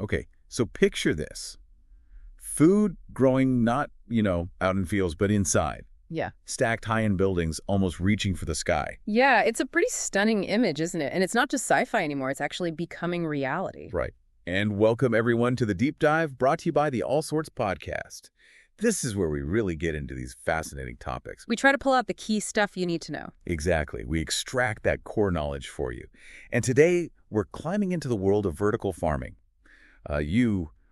Okay, so picture this. Food growing not, out in fields, but inside. Yeah. Stacked high in buildings, almost reaching for the sky. Yeah, it's a pretty stunning image, isn't it? And it's not just sci-fi anymore. It's actually becoming reality. Right. And welcome everyone to the Deep Dive, brought to you by the All Sorts podcast. This is where we really get into these fascinating topics. We try to pull out the key stuff you need to know. Exactly. We extract that core knowledge for you. And today, we're climbing into the world of vertical farming.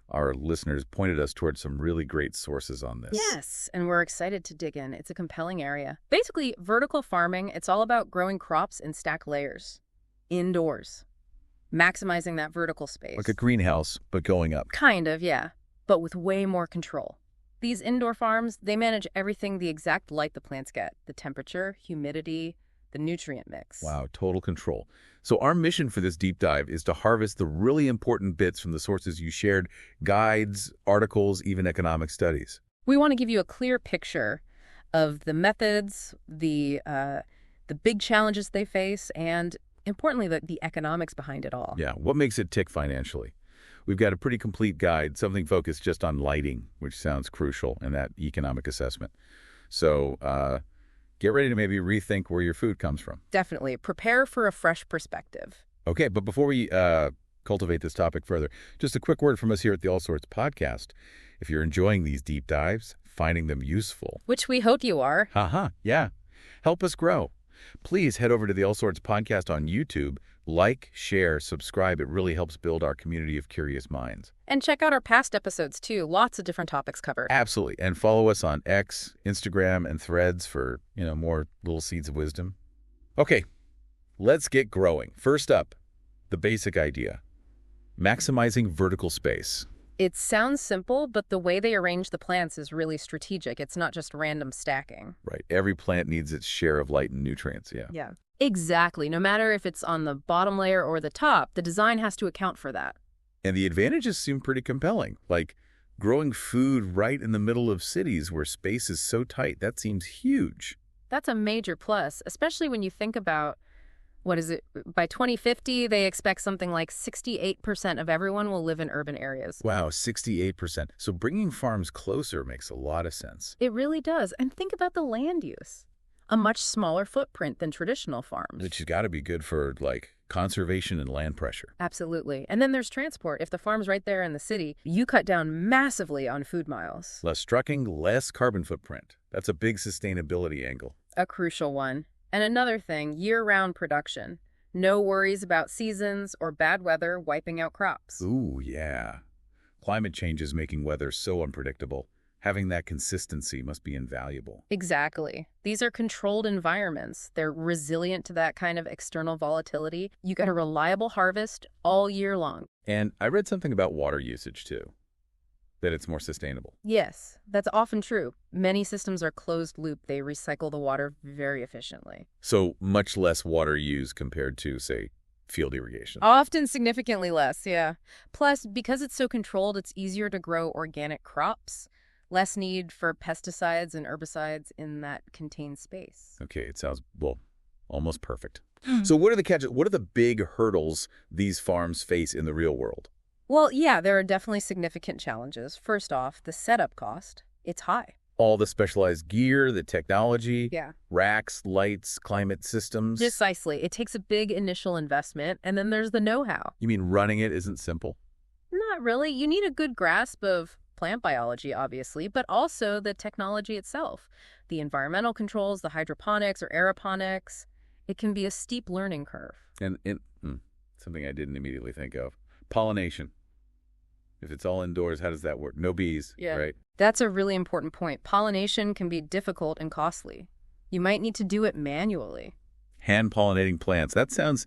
Our listeners, pointed us towards some really great sources on this. Yes, and we're excited to dig in. It's a compelling area. Basically, vertical farming, it's all about growing crops in stacked layers, indoors, maximizing that vertical space. Like a greenhouse, but going up. Kind of, yeah, but with way more control. These indoor farms, they manage everything the exact light the plants get, the temperature, humidity, the nutrient mix. Wow, total control. So our mission for this deep dive is to harvest the really important bits from the sources you shared, guides, articles, even economic studies. We want to give you a clear picture of the methods, the big challenges they face, and importantly, the economics behind it all. Yeah, what makes it tick financially? We've got a pretty complete guide, something focused just on lighting, which sounds crucial in that economic assessment. So get ready to maybe rethink where your food comes from. Definitely. Prepare for a fresh perspective. Okay, but before we cultivate this topic further, just a quick word from us here at the All Sorts podcast. If you're enjoying these deep dives, finding them useful. Which we hope you are. Yeah. Help us grow. Please head over to the All Sorts podcast on YouTube. Like, share, subscribe. It really helps build our community of curious minds. And check out our past episodes, too. Lots of different topics covered. Absolutely. And follow us on X, Instagram, and Threads for, more little seeds of wisdom. Okay, let's get growing. First up, the basic idea. Maximizing vertical space. It sounds simple, but the way they arrange the plants is really strategic. It's not just random stacking. Right. Every plant needs its share of light and nutrients, yeah. Yeah. Exactly. No matter if it's on the bottom layer or the top, the design has to account for that. And the advantages seem pretty compelling, like growing food right in the middle of cities where space is so tight. That seems huge. That's a major plus, especially when you think about, by 2050, they expect something like 68% of everyone will live in urban areas. Wow, 68%. So bringing farms closer makes a lot of sense. It really does. And think about the land use. A much smaller footprint than traditional farms. Which has got to be good for, conservation and land pressure. Absolutely. And then there's transport. If the farm's right there in the city, you cut down massively on food miles. Less trucking, less carbon footprint. That's a big sustainability angle. A crucial one. And another thing, year-round production. No worries about seasons or bad weather wiping out crops. Ooh, yeah. Climate change is making weather so unpredictable. Having that consistency must be invaluable. Exactly. These are controlled environments. They're resilient to that kind of external volatility. You get a reliable harvest all year long. And I read something about water usage, too, that it's more sustainable. Yes, that's often true. Many systems are closed loop. They recycle the water very efficiently. So much less water used compared to, say, field irrigation. Often significantly less, yeah. Plus, because it's so controlled, it's easier to grow organic crops. Less need for pesticides and herbicides in that contained space. Okay, it sounds, almost perfect. So what are the catches? What are the big hurdles these farms face in the real world? Well, yeah, there are definitely significant challenges. First off, the setup cost. It's high. All the specialized gear, the technology, Yeah. racks, lights, climate systems. Precisely. It takes a big initial investment, and then there's the know-how. You mean running it isn't simple? Not really. You need a good grasp of plant biology, obviously, but also the technology itself. The environmental controls, the hydroponics or aeroponics. It can be a steep learning curve. And something I didn't immediately think of. Pollination. If it's all indoors, how does that work? No bees, right? That's a really important point. Pollination can be difficult and costly. You might need to do it manually. Hand pollinating plants. That sounds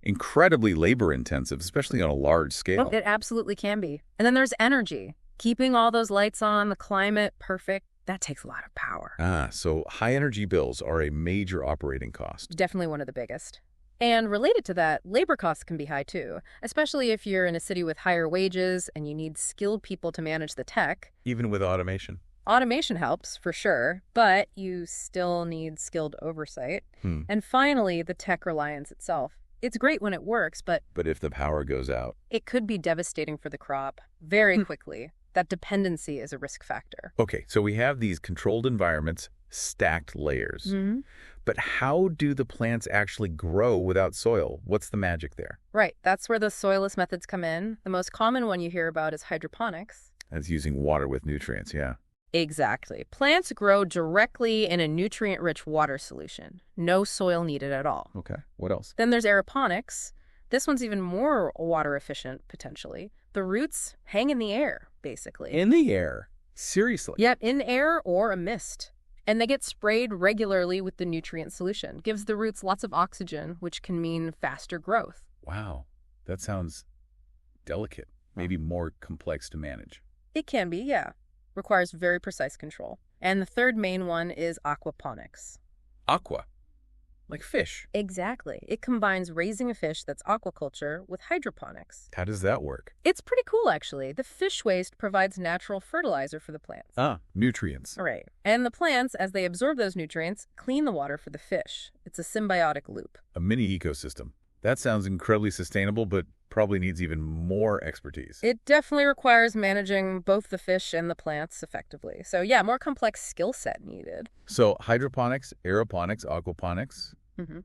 incredibly labor intensive, especially on a large scale. It absolutely can be. And then there's energy. Keeping all those lights on, the climate perfect, that takes a lot of power. So high energy bills are a major operating cost. Definitely one of the biggest. And related to that, labor costs can be high too, especially if you're in a city with higher wages and you need skilled people to manage the tech. Even with automation. Automation helps, for sure, but you still need skilled oversight. And finally, the tech reliance itself. It's great when it works, but But if the power goes out? it could be devastating for the crop very quickly. That dependency is a risk factor. Okay, so we have these controlled environments, stacked layers. Mm-hmm. But how do the plants actually grow without soil? What's the magic there? Right, that's where the soilless methods come in. The most common one you hear about is hydroponics. That's using water with nutrients, yeah. Exactly. Plants grow directly in a nutrient-rich water solution. No soil needed at all. Okay, what else? Then there's aeroponics. This one's even more water efficient, potentially. The roots hang in the air, basically. In the air? Seriously? Yep, in air or a mist. And they get sprayed regularly with the nutrient solution. Gives the roots lots of oxygen, which can mean faster growth. Wow, that sounds delicate, maybe more complex to manage. It can be, yeah. Requires very precise control. And the third main one is aquaponics. Aqua, like fish. Exactly. It combines raising a fish that's aquaculture with hydroponics. How does that work? It's pretty cool, actually. The fish waste provides natural fertilizer for the plants. Nutrients. Right. And the plants, as they absorb those nutrients, clean the water for the fish. It's a symbiotic loop. A mini ecosystem. That sounds incredibly sustainable, but probably needs even more expertise. It definitely requires managing both the fish and the plants effectively. So yeah, more complex skill set needed. So hydroponics, aeroponics, aquaponics. Mm-hmm.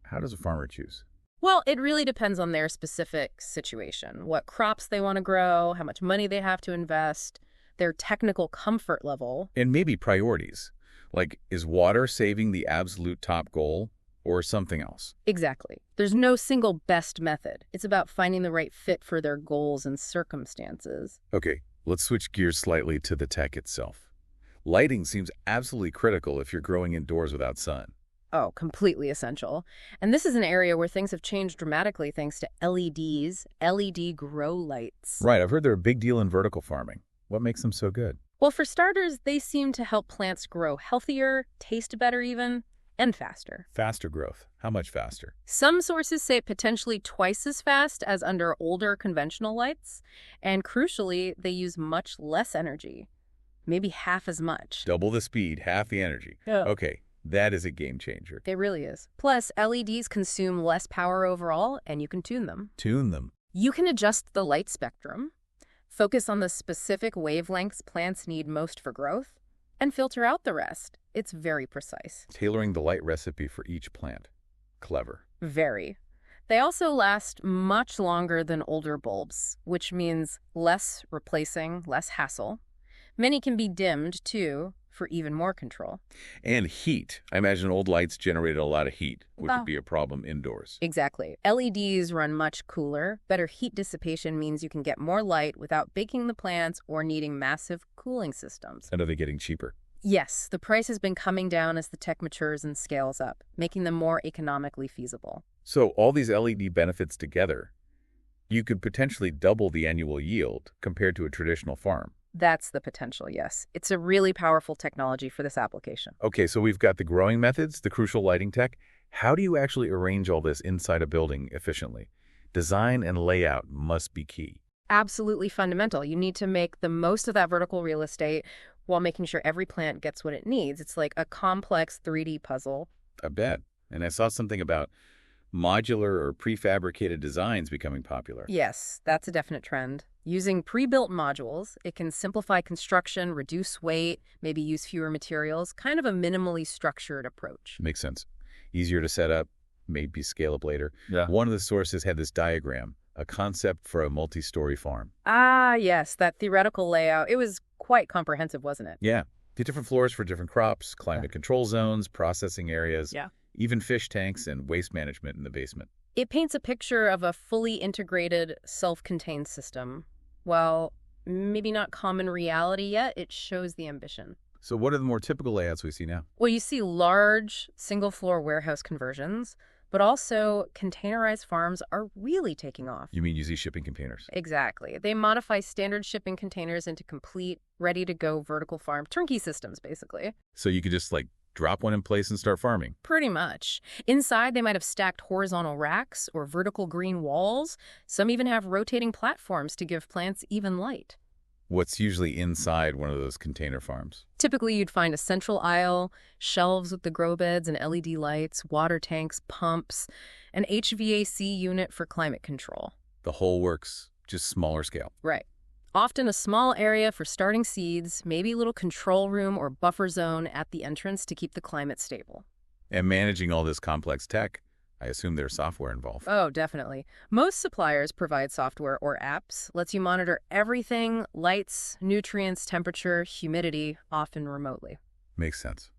How does a farmer choose? Well, it really depends on their specific situation, what crops they want to grow, how much money they have to invest, their technical comfort level. And maybe priorities. Like, is water saving the absolute top goal or something else? Exactly. There's no single best method. It's about finding the right fit for their goals and circumstances. Okay, let's switch gears slightly to the tech itself. Lighting seems absolutely critical if you're growing indoors without sun. Oh, completely essential. And this is an area where things have changed dramatically thanks to LEDs, LED grow lights. Right, I've heard they're a big deal in vertical farming. What makes them so good? Well, for starters, they seem to help plants grow healthier, taste better even, and faster. Faster growth. How much faster? Some sources say potentially twice as fast as under older conventional lights. And crucially, they use much less energy. Maybe half as much. Double the speed, half the energy. Yeah. Okay, that is a game changer. It really is. Plus, LEDs consume less power overall, and you can tune them. Tune them. You can adjust the light spectrum, focus on the specific wavelengths plants need most for growth, and filter out the rest. It's very precise. Tailoring the light recipe for each plant. Clever. Very. They also last much longer than older bulbs, which means less replacing, less hassle. Many can be dimmed, too, for even more control. And heat. I imagine old lights generated a lot of heat, which would be a problem indoors. Exactly. LEDs run much cooler. Better heat dissipation means you can get more light without baking the plants or needing massive cooling systems. And are they getting cheaper? Yes, the price has been coming down as the tech matures and scales up, making them more economically feasible. So all these LED benefits together, you could potentially double the annual yield compared to a traditional farm. That's the potential, yes. It's a really powerful technology for this application. Okay, so we've got the growing methods, the crucial lighting tech. How do you actually arrange all this inside a building efficiently? Design and layout must be key. Absolutely fundamental. You need to make the most of that vertical real estate while making sure every plant gets what it needs. It's like a complex 3D puzzle. I bet. And I saw something about modular or prefabricated designs becoming popular. Yes, that's a definite trend. Using pre-built modules, it can simplify construction, reduce weight, maybe use fewer materials, kind of a minimally structured approach. Makes sense. Easier to set up, maybe scale up later. Yeah. One of the sources had this diagram, a concept for a multi-story farm. Ah, yes, that theoretical layout. It was quite comprehensive, wasn't it? Yeah. The different floors for different crops, climate control zones, processing areas, Yeah. even fish tanks and waste management in the basement. It paints a picture of a fully integrated, self-contained system. While maybe not common reality yet, it shows the ambition. So what are the more typical layouts we see now? Well, you see large, single-floor warehouse conversions, but also containerized farms are really taking off. You mean you see shipping containers? Exactly. They modify standard shipping containers into complete, ready-to-go vertical farm turnkey systems, basically. So you could just drop one in place and start farming? Pretty much. Inside, they might have stacked horizontal racks or vertical green walls. Some even have rotating platforms to give plants even light. What's usually inside one of those container farms? Typically, you'd find a central aisle, shelves with the grow beds and LED lights, water tanks, pumps, an HVAC unit for climate control. The whole works, just smaller scale. Right. Often a small area for starting seeds, maybe a little control room or buffer zone at the entrance to keep the climate stable. And managing all this complex tech, I assume there's software involved. Oh, definitely. Most suppliers provide software or apps, lets you monitor everything, lights, nutrients, temperature, humidity, often remotely. Makes sense.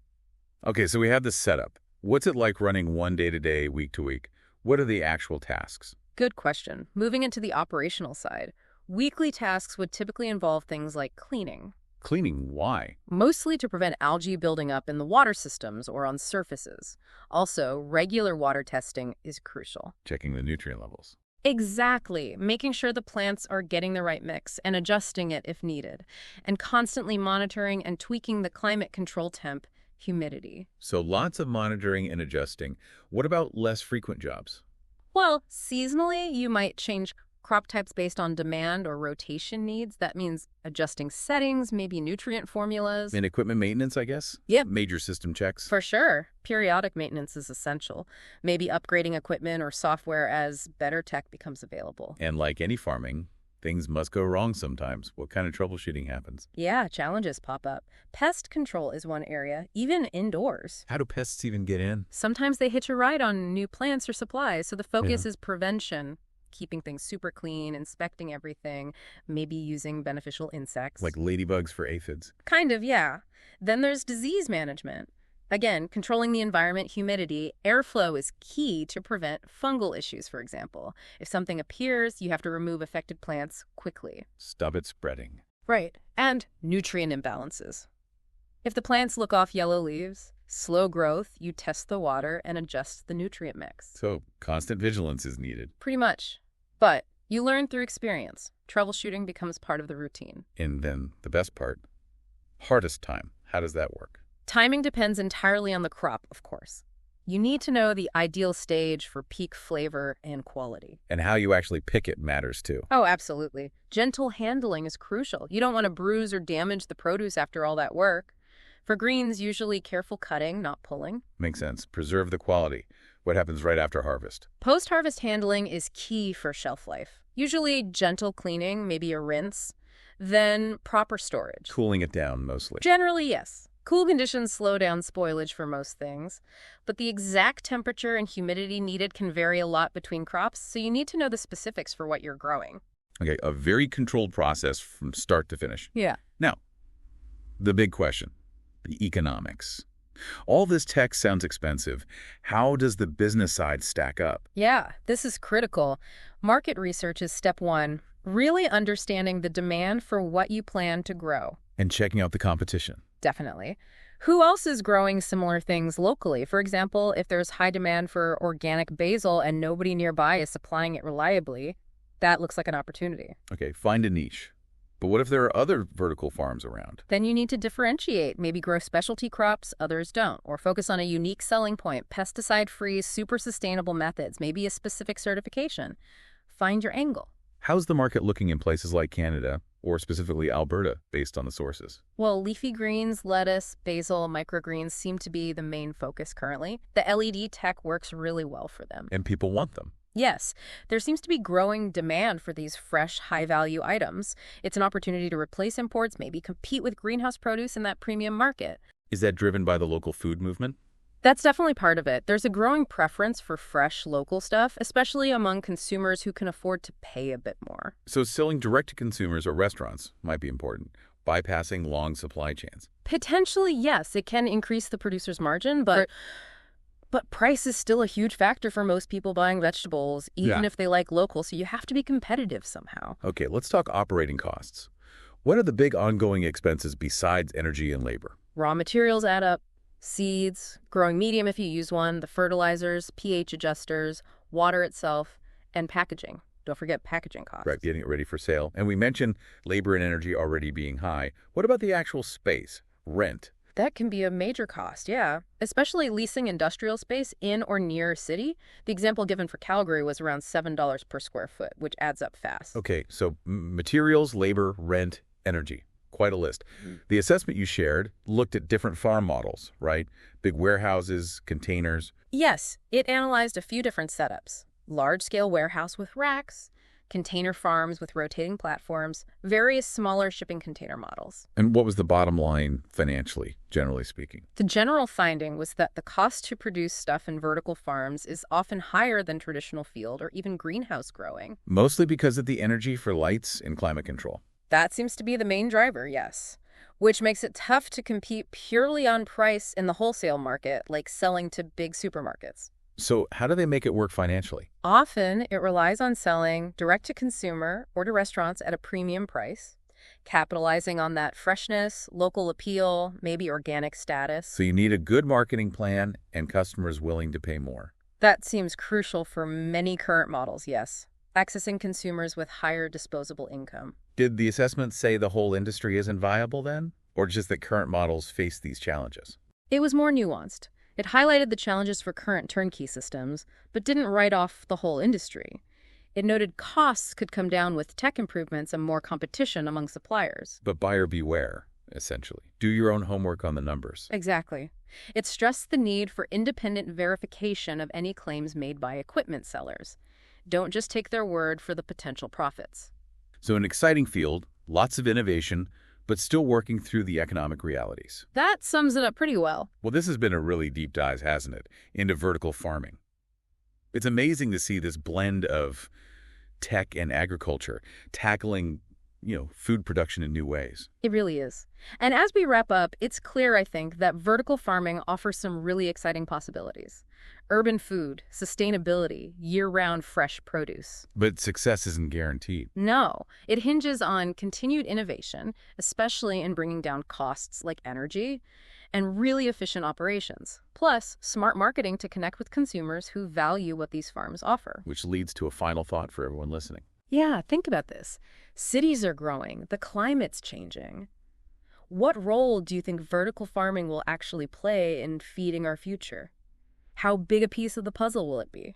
Okay, so we have this setup. What's it like running one day-to-day, week-to-week? What are the actual tasks? Good question. Moving into the operational side, weekly tasks would typically involve things like cleaning, Cleaning, why? mostly to prevent algae building up in the water systems or on surfaces. Also, regular water testing is crucial. Checking the nutrient levels. Exactly. Making sure the plants are getting the right mix and adjusting it if needed. And constantly monitoring and tweaking the climate control temp, humidity. So lots of monitoring and adjusting. What about less frequent jobs? Well, seasonally, you might change crop types based on demand or rotation needs. That means adjusting settings, maybe nutrient formulas. And equipment maintenance, I guess? Yep. Major system checks? For sure. Periodic maintenance is essential. Maybe upgrading equipment or software as better tech becomes available. And like any farming, things must go wrong sometimes. What kind of troubleshooting happens? Yeah, challenges pop up. Pest control is one area, even indoors. How do pests even get in? Sometimes they hitch a ride on new plants or supplies, so the focus is prevention, keeping things super clean, inspecting everything, maybe using beneficial insects. Like ladybugs for aphids? Kind of, yeah. Then there's disease management. Again, controlling the environment, humidity, airflow is key to prevent fungal issues, for example. If something appears, you have to remove affected plants quickly. Stop it spreading. Right. And nutrient imbalances. If the plants look off yellow leaves, slow growth, you test the water and adjust the nutrient mix. So constant vigilance is needed. Pretty much. But you learn through experience. Troubleshooting becomes part of the routine. And then the best part, hardest time. How does that work? Timing depends entirely on the crop, of course. You need to know the ideal stage for peak flavor and quality. And how you actually pick it matters too. Oh, absolutely. Gentle handling is crucial. You don't want to bruise or damage the produce after all that work. For greens, usually careful cutting, not pulling. Makes sense. Preserve the quality. What happens right after harvest? Post-harvest handling is key for shelf life. Usually gentle cleaning, maybe a rinse, then proper storage. Cooling it down mostly. Generally, yes. Cool conditions slow down spoilage for most things, but the exact temperature and humidity needed can vary a lot between crops, so you need to know the specifics for what you're growing. Okay, a very controlled process from start to finish. Yeah. Now, the big question, the economics. All this tech sounds expensive. How does the business side stack up? Yeah, this is critical. Market research is step one, really understanding the demand for what you plan to grow. And checking out the competition. Definitely. Who else is growing similar things locally? For example, if there's high demand for organic basil and nobody nearby is supplying it reliably, that looks like an opportunity. Okay, find a niche. But what if there are other vertical farms around? Then you need to differentiate, maybe grow specialty crops, others don't, or focus on a unique selling point, pesticide-free, super sustainable methods, maybe a specific certification. Find your angle. How's the market looking in places like Canada, or specifically Alberta, based on the sources? Well, leafy greens, lettuce, basil, microgreens seem to be the main focus currently. The LED tech works really well for them. And people want them. Yes, there seems to be growing demand for these fresh, high-value items. It's an opportunity to replace imports, maybe compete with greenhouse produce in that premium market. Is that driven by the local food movement? That's definitely part of it. There's a growing preference for fresh, local stuff, especially among consumers who can afford to pay a bit more. So selling direct to consumers or restaurants might be important, bypassing long supply chains. Potentially, yes, it can increase the producer's margin, but price is still a huge factor for most people buying vegetables, even if they like local, so you have to be competitive somehow. Okay, let's talk operating costs. What are the big ongoing expenses besides energy and labor? Raw materials add up. Seeds, growing medium if you use one, the fertilizers, pH adjusters, water itself, and packaging. Don't forget packaging costs. Right, getting it ready for sale. And we mentioned labor and energy already being high. What about the actual space, rent? That can be a major cost, yeah. Especially leasing industrial space in or near a city. The example given for Calgary was around $7 per square foot, which adds up fast. Okay, so materials, labor, rent, Energy. Quite a list. The assessment you shared looked at different farm models, right? Big warehouses, containers. Yes, it analyzed a few different setups. Large-scale warehouse with racks, container farms with rotating platforms, various smaller shipping container models. And what was the bottom line financially, generally speaking? The general finding was that the cost to produce stuff in vertical farms is often higher than traditional field or even greenhouse growing. Mostly because of the energy for lights and climate control. That seems to be the main driver, yes, which makes it tough to compete purely on price in the wholesale market, like selling to big supermarkets. So how do they make it work financially? Often, it relies on selling direct to consumer or to restaurants at a premium price, capitalizing on that freshness, local appeal, maybe organic status. So you need a good marketing plan and customers willing to pay more. That seems crucial for many current models, yes, accessing consumers with higher disposable income. Did the assessment say the whole industry isn't viable then? Or just that current models face these challenges? It was more nuanced. It highlighted the challenges for current turnkey systems, but didn't write off the whole industry. It noted costs could come down with tech improvements and more competition among suppliers. But buyer beware, essentially. Do your own homework on the numbers. Exactly. It stressed the need for independent verification of any claims made by equipment sellers. Don't just take their word for the potential profits. So an exciting field, lots of innovation, but still working through the economic realities. That sums it up pretty well. Well, this has been a really deep dive, hasn't it, into vertical farming. It's amazing to see this blend of tech and agriculture tackling, food production in new ways. It really is. And as we wrap up, it's clear, I think, that vertical farming offers some really exciting possibilities. Urban food, sustainability, year-round fresh produce. But success isn't guaranteed. No, it hinges on continued innovation, especially in bringing down costs like energy, and really efficient operations. Plus, smart marketing to connect with consumers who value what these farms offer. Which leads to a final thought for everyone listening. Yeah, think about this. Cities are growing, the climate's changing. What role do you think vertical farming will actually play in feeding our future? How big a piece of the puzzle will it be?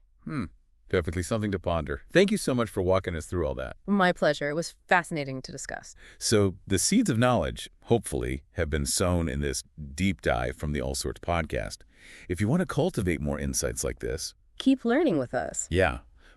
Definitely something to ponder. Thank you so much for walking us through all that. My pleasure. It was fascinating to discuss. So the seeds of knowledge, hopefully, have been sown in this deep dive from the All Sorts podcast. If you want to cultivate more insights like this, Keep learning with us.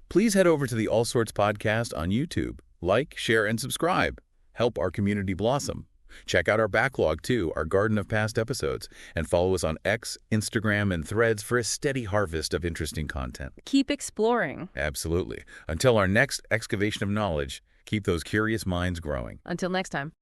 please head over to the All Sorts podcast on YouTube. Like, share, and subscribe. Help our community blossom. Check out our backlog, too, our garden of past episodes, and follow us on X, Instagram, and Threads for a steady harvest of interesting content. Keep exploring. Absolutely. Until our next excavation of knowledge, keep those curious minds growing. Until next time.